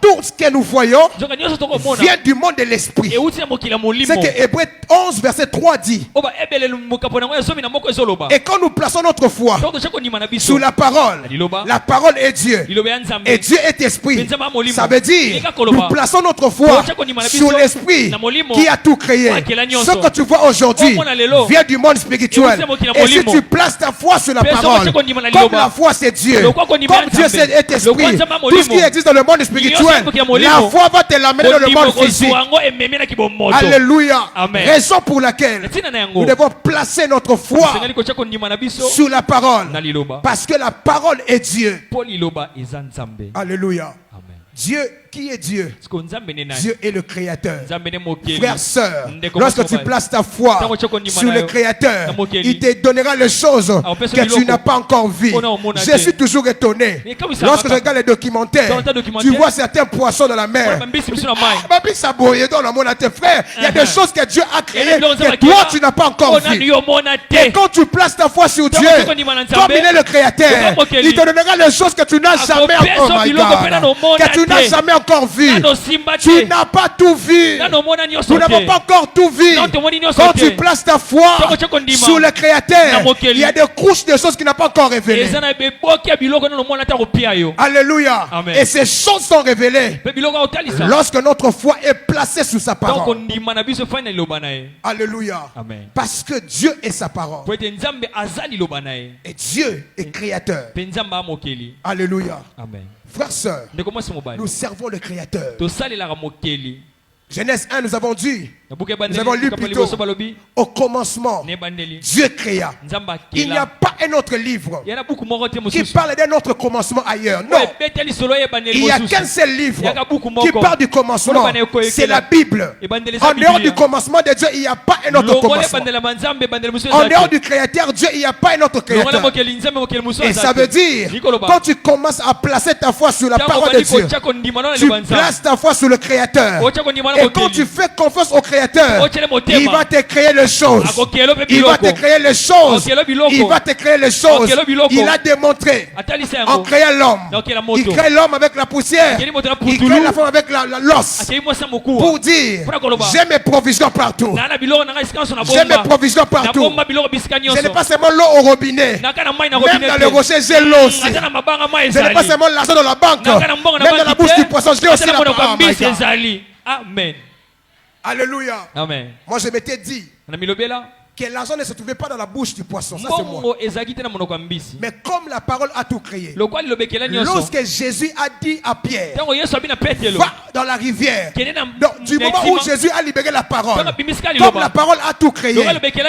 tout ce que nous voyons vient du monde de l'esprit. C'est que Hébreux 11, verset 3 dit, et quand nous plaçons notre foi sur la parole est Dieu. Et Dieu est esprit. Ça veut dire, nous plaçons notre foi sur l'esprit qui a tout créé. Ce que tu vois aujourd'hui vient du monde spirituel. Et si tu places ta foi sur la parole, comme la foi c'est Dieu, comme Dieu est esprit, tout ce qui existe dans le monde spirituel, la foi va te l'amener dans le monde physique. Alléluia. Raison pour laquelle nous devons placer notre foi sur la parole. Parce que la parole est Dieu. Alléluia. Dieu, qui est Dieu? Dieu est le créateur. Frère, sœur, lorsque tu places ta foi sur le créateur, il te donnera les choses que tu n'as pas encore vues. Je suis toujours étonné. Lorsque je regarde les documentaires, tu vois certains poissons dans la mer. Frère, il y a des choses que Dieu a créées que toi tu n'as pas encore vues. Et quand tu places ta foi sur Dieu, comme il est le créateur, il te donnera les choses que tu n'as jamais encore vues. Que tu n'as jamais encore vu. nano simba Tu te n'as pas tout vu. nano mona nyonso Nous n'avons te pas encore tout vu. Non, tomoni nyonso Quand te. tu places ta foi Toko tshoko ndima. sur le Créateur, Na mokeli. il y a des couches de choses qui n'ont pas encore révélées. eza na beboki ya biloko nano mona ta kopia yo Alléluia. Amen. Et ces choses sont révélées pe biloko otalisa lorsque notre foi est placée sous sa donc parole. ndima na biso fani na liloba na ye Alléluia. Amen. Parce que Dieu est sa parole. po ete nzambe aza liloba na ye Et Dieu est créateur. mpe nzambe amokeli Alléluia. amen Frères, sœurs, ndeko mwasi mobali nous servons le créateur. tosalelaka mokeli Genèse 1, nous avons dit, na buku nous avons lu ebandeli plutôt, liboso balobi au commencement, na ebandeli Dieu créa. nzambe Il n'y a akela pas un autre livre ya na buku moko te qui mosusu parle d'un autre commencement ailleurs. po Non. ebeta lisolo ya ebandeli Il n'y a mosusu qu'un seul livre Il y a beaucoup qui moko. parle du commencement. C'est la Bible. ebandeli En dehors du commencement de Dieu, il n'y a pas un autre lokola commencement. ebandela manzambe ebandeli mosusu En eza dehors te du créateur Dieu, il n'y a pas un autre lokola créateur. mokeli nzambe mokeli mosusu Et eza ça te. veut dire, Nikoloba. quand tu commences à placer ta foi sur la Ntango parole de obandi Dieu, kotia kondima na tu liloba nzambe places ta foi sur le créateur. otia kondima na Et quand mokeli tu fais confiance au créateur, Otiele motema. il va te créer les choses. akokelo mpe Il va te biloko créer les choses. Okelo biloko. Il va te créer les choses. Okelo biloko. Il a démontré atalisa en yango créant l'homme. Okela moto. Il crée l'homme avec la poussière. Akeli moto na Il putulu. crée la femme avec l'os. akei mwasi mokuwa Pour dire, Mpona koloba. j'ai mes provisions partout. na na biloko nanga esika nyonso na J'ai mes bomba provisions na partout. bomba biloko bisika Ce n'est nyonso pas seulement l'eau au robinet. naka na mai na Même robinet dans te. le rocher, j'ai l'eau aussi. ata na mabanga mai Ce n'est pas ezali seulement l'argent dans la banque. naka na mbongo na Même dans la banki bouche te. du poisson, j'ai aussi Ata na la monoko ya parole. mbisi ezali amen Alléluia. amen Moi, je m'étais dit na milobela que l'argent ne se trouvait pas dans la bouche du poisson. Ça, c'est moi. mbongo ezalaki te na monoko ya mbisi Mais comme la parole a tout créé, lokwa lilobekela nyonso lorsque Jésus a dit à Pierre, ntango yesu abi na petelo va dans la rivière, kende na donc, du na moment où etima, Jésus a libéré la parole, ntango abimisika comme liloba la parole a tout créé,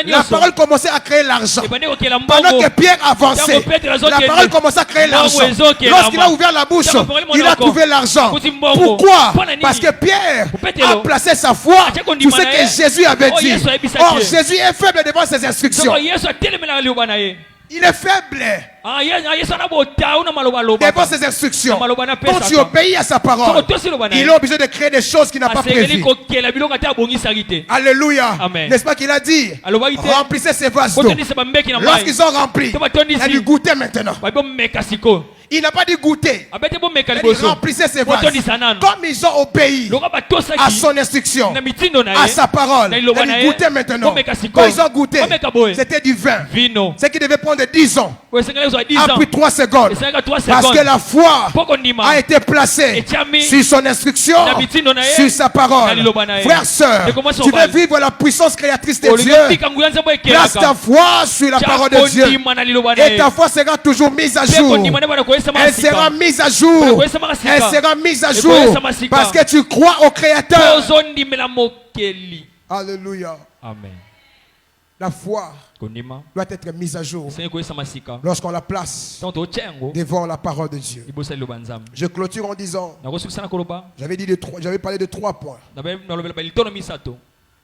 la parole commençait à créer l'argent. ebandi kokela Pendant mbongo que Pierre avançait, Ntango Petro azokende, la parole commençait à créer mbongo l'argent. ezokela Lorsqu'il a ouvert la bouche, Ntango parole il a monoko, trouvé l'argent. akuti mbongo. Pourquoi? Mpona nini? Parce que Pierre Pour Petro, a placé sa foi atia sur kondima ce na que ye. Jésus avait Oh, dit. Yesu ayebisaki Or, ye. Jésus est faible devant ses instructions. soko yesu atelemelaka liloba na ye Il est faible yesu ana botau na malobaloba devant ses instructions. Maloba na Quand pesa tu ka. obéis à sa parole, Soko tosi loba na ye. il est obligé de créer des choses qu'il n'a pas asengeli prévues. kokela biloko ate abongisaki te Alléluia. Amen. N'est-ce pas qu'il a dit? alobaki te Remplissez ces vases d'eau. botondisa bambeki na mai Lorsqu'ils ont rempli, To batondisi. il a dit goûter maintenant. babi bomeka siko Il n'a pas dit goûter. abete bomeka Il a dit liboso remplissez ces vases. botondisa nano Comme ils ont obéi loka à batosaki son instruction, na mitindo na à ye sa parole, na il liloba a na dit ye goûter maintenant. bomeka siko Quand ils ont goûté, bomeka boye c'était du vin. vino Ce qui devait prendre 10 ans, esengeli kozwa 10 a ans pris 3 secondes. esengaka 3 Parce que secondes la foi mpo kondima a été placée Etiami. sur son instruction, Na mitindo na ye. sur sa Na parole. liloba na ye. Frère, sœur, Et comment ça tu va? veux vivre la puissance créatrice de olingi Dieu. obika nguya nzambe Place ta ekelaka foi sur la parole de Dieu. kondima na liloba na Et ye ta foi sera toujours mise à mpe jour. kondima nde bana koyesama Elle sera sika mise à jour. Koyesama sika. Elle sera mise à Et jour. koyesama sika. Parce que tu crois au Créateur. tozondimela mokeli Alléluia. amen La foi kondima doit être mise à jour esengeli koyesama sika lorsqu'on la place ntango tootya yango devant la parole de Dieu. liboso ya liloba nzambe Je clôture en disant, nakosukisa na koloba j'avais parlé de 3 points. nalobela balitono misato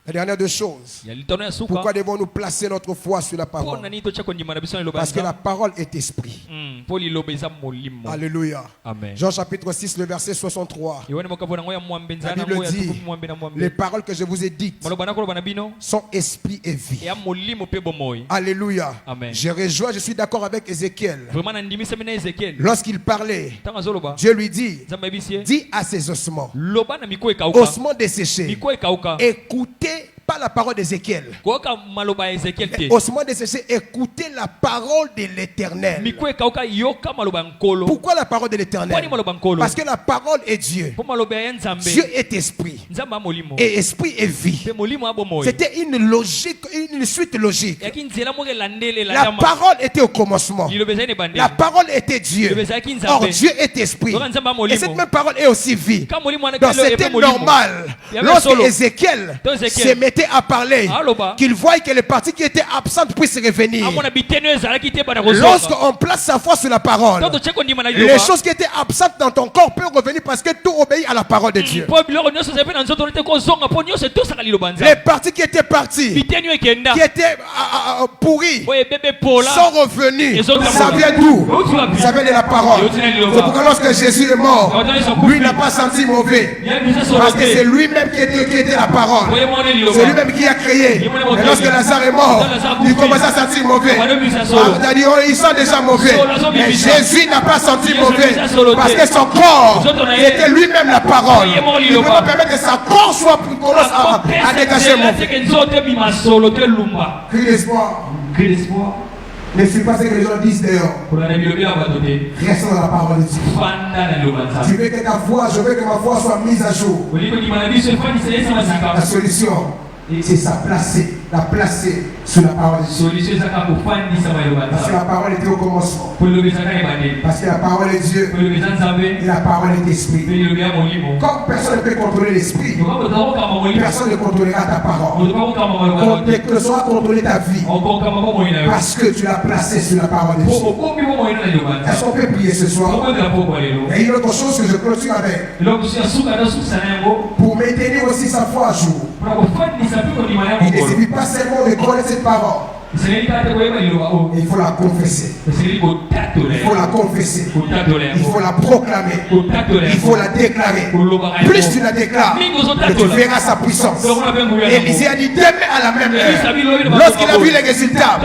La dernière des choses. ya litono ya suka Pourquoi devons-nous placer notre foi sur la mpo parole? na nini totya kondima na biso na liloba Parce que la nzambe parole est esprit. mpo liloba eza molimo Alléluia. amen Jean chapitre 6, le verset 63. yohane mokabo nango ya mwambe La nzala Bible nango ya dit, tukufu mwambe na mwambe les paroles que je vous ai dites maloba nakoloba na bino sont esprit et vie. eya molimo mpe bomoi Alléluia. Amen. Je suis d'accord avec Ézéchiel. vraiment nandimisami na ezekiel Lorsqu'il parlait, ntango azoloba Dieu lui dit, nzambe ayebisi ye dis à ses ossements, loba na miko ekauka ossements desséchés, miko ekauka écoutez pas la parole d'Ézéchiel. koyoka maloba ya ezekiel te Ossements desséchés, écoutez la parole de l'Éternel. miko ekauka yoka maloba ya nkolo Pourquoi la parole de l'Éternel? Kwani maloba nkolo Parce que la parole est Dieu. mpo maloba ya nzambe Dieu est esprit. nzambe amolimo Et esprit est vie. mpe molimo abomoi C'était une logique, une suite logique. yaki nzela moko elandelela La parole était au commencement. liloba ezali na ebandeli La parole était Dieu. liloba ezalaki Or, nzambe Dieu est esprit. Toka nzambe Et cette amolimo même parole est aussi vie. ka molimo wana Donc kelo c'était epe molimo normal. Il y avait Lorsque solo. Ézéchiel Donc, Ézéchiel. se mettait à parler, Aloba. qu'il voit que les parties qui étaient absentes puissent revenir. amona biteno ezalaki te bana kozonga Lorsqu'on place sa foi sur la parole, ntango totye kondima na les liloba choses qui étaient absentes dans ton corps peuvent revenir parce que tout obéit à la parole de Dieu. mpo biloko nyonso ezali mpe na nzoto te kozonga mpo nyonso etosaka liloba Les nzambe parties qui étaient parties, biteni oyo ekenda qui étaient pourries, oyo ebebe pola sont revenues. Les autres Ça la vient d'où? L'autre la vie. Ça vient de la parole. L'autre la vie. C'est pourquoi lorsque Jésus est mort, L'autre la vie. lui n'a pas senti mauvais. yebisa Parce que c'est solo te lui-même qui était la parole. oyemona C'est liloba C'est lui-même qui a créé. Et lorsque Lazare est mort, il commence à sentir mauvais. Il sent déjà mauvais. Mais Jésus n'a pas senti mauvais. Parce que son corps était lui-même la parole. Il ne peut pas permettre que sa corps soit commence à dégager mauvais. Crie d'espoir. Crie d'espoir. Ne suis pas ce que les gens disent dehors. Reste dans la parole de Dieu. Tu veux que ta foi, je veux que ma foi soit mise à jour. La solution, c'est la placer sur la parole de Dieu. Parce que la parole était au commencement. Parce que la parole est Dieu. Et la parole est esprit. Comme personne ne peut contrôler l'esprit, personne ne contrôlera ta parole. Que soit contrôler ta vie. Parce que tu l'as placé sur la parole de Dieu. Est-ce qu'on peut prier ce soir? Et il y a une autre chose que je clôture avec. Pour maintenir aussi sa foi à jour. Il ne suffit pas seulement de connaître cette parole. Il faut la confesser. Il faut la confesser. Il faut la proclamer. Il faut la déclarer. Plus tu la déclares, que tu verras sa puissance. Élisée a dit demain à la même heure. Lorsqu'il a vu les résultats,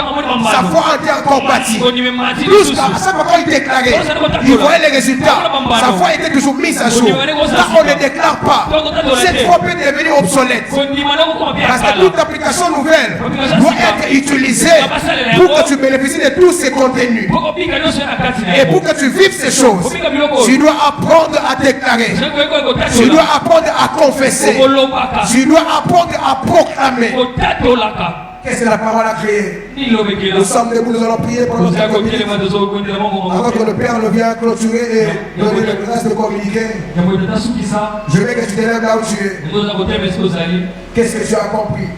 sa foi était encore bâtie. Plus qu'à chaque fois qu'il déclarait, il voyait les résultats. Sa foi était toujours mise à jour. Là, on ne déclare pas. Cette foi peut devenir obsolète. Parce que toute application nouvelle doit être utilisée pour que tu bénéficies de tous ces contenus. Et pour que tu vives ces choses, tu dois apprendre à déclarer. Tu dois apprendre à confesser. Tu dois apprendre à proclamer. Qu'est-ce que la parole a créé? Nous sommes debout, nous allons prier pendant quelques minutes. Avant que le Père ne vienne clôturer et donner le grâce de communiquer, je veux que tu te lèves là où tu es. Qu'est-ce que tu as compris?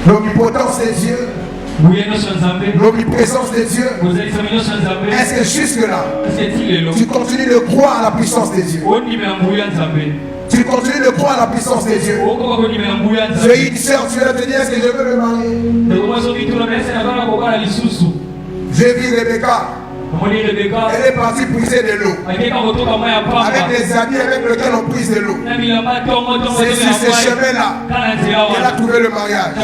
L'omnipotence de Dieu, l'omniprésence de Dieu. Est-ce que jusque-là, tu continues de croire à la puissance de Dieu? Tu continues de croire à la puissance de Dieu? J'ai une soeur, tu viens de te dire, est-ce que je veux me marier? J'ai vu Rebecca. Elle est partie puiser de l'eau avec des amis avec lesquels on puise de l'eau. C'est sur ce chemin-là qu'elle a trouvé le mariage.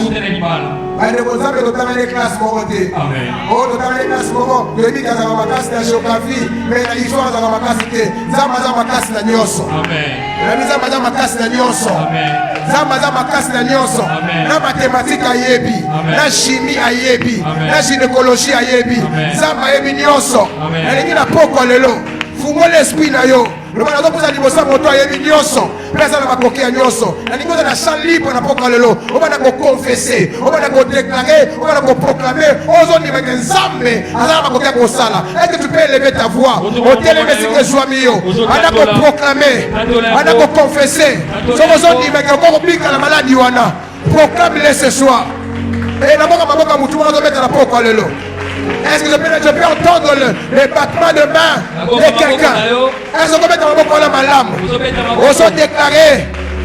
La mathématique ayebi, la chimie ayebi, la gynécologie ayebi, zamba ayebi nyonso. Elle na poko lelo. Fungo l'esprit na yo. Le malade pour ça libosa moto ayebi nyonso. Pesa na makoki ya nyonso. Na ningo na champ libre na poko lelo. On va ko confesser, on va ko déclarer, on va ko proclamer. Ozo ni ba nzambe, ala makoki ko sala. Est-ce que tu peux élever ta voix? Au télémési que joie mio. On va proclamer, on va confesser. Somo ni ba ko bika la maladie wana. Proclame-le ce soir. Et la maman moutou on va mettre la poko lelo. Est-ce que je peux entendre le battement de main de quelqu'un? Est-ce que je peux mettre ma main dans la lame? Osons déclarer,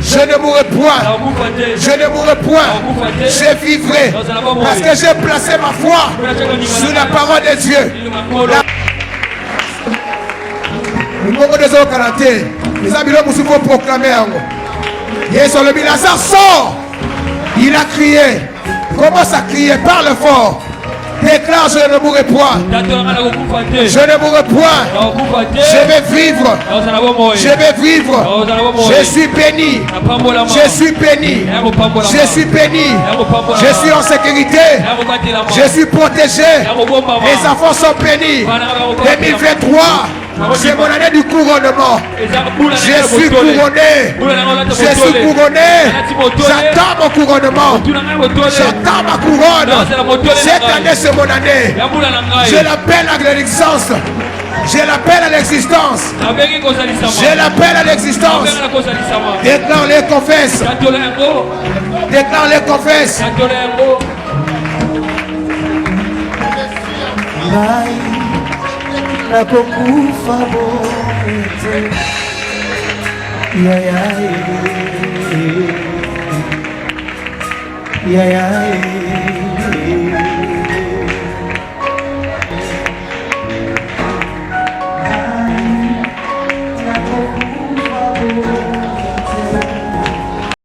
je ne mourrai point. Je ne mourrai point. Je vivrai. Parce que j'ai placé ma foi sur la parole de Dieu. Les amis, nous devons proclamer. Yes, le Lazare sort. Il a crié. Commence à crier, parle fort. Déclare, je ne mourrai point. Je ne mourrai point. Je vais vivre. Je vais vivre. Je suis béni. Je suis béni. Je suis béni. Je suis en sécurité. Je suis protégé. Mes enfants sont bénis. 2023. C'est mon année du couronnement. Je suis couronné. Je suis couronné. J'attends mon couronnement. J'attends ma couronne. Cette année, c'est mon année. Je l'appelle à l'existence. Je l'appelle à l'existence. Je l'appelle à l'existence. Déclare-les, confesse. Déclare-les, confesse. Napokufa bote ya ya ya ya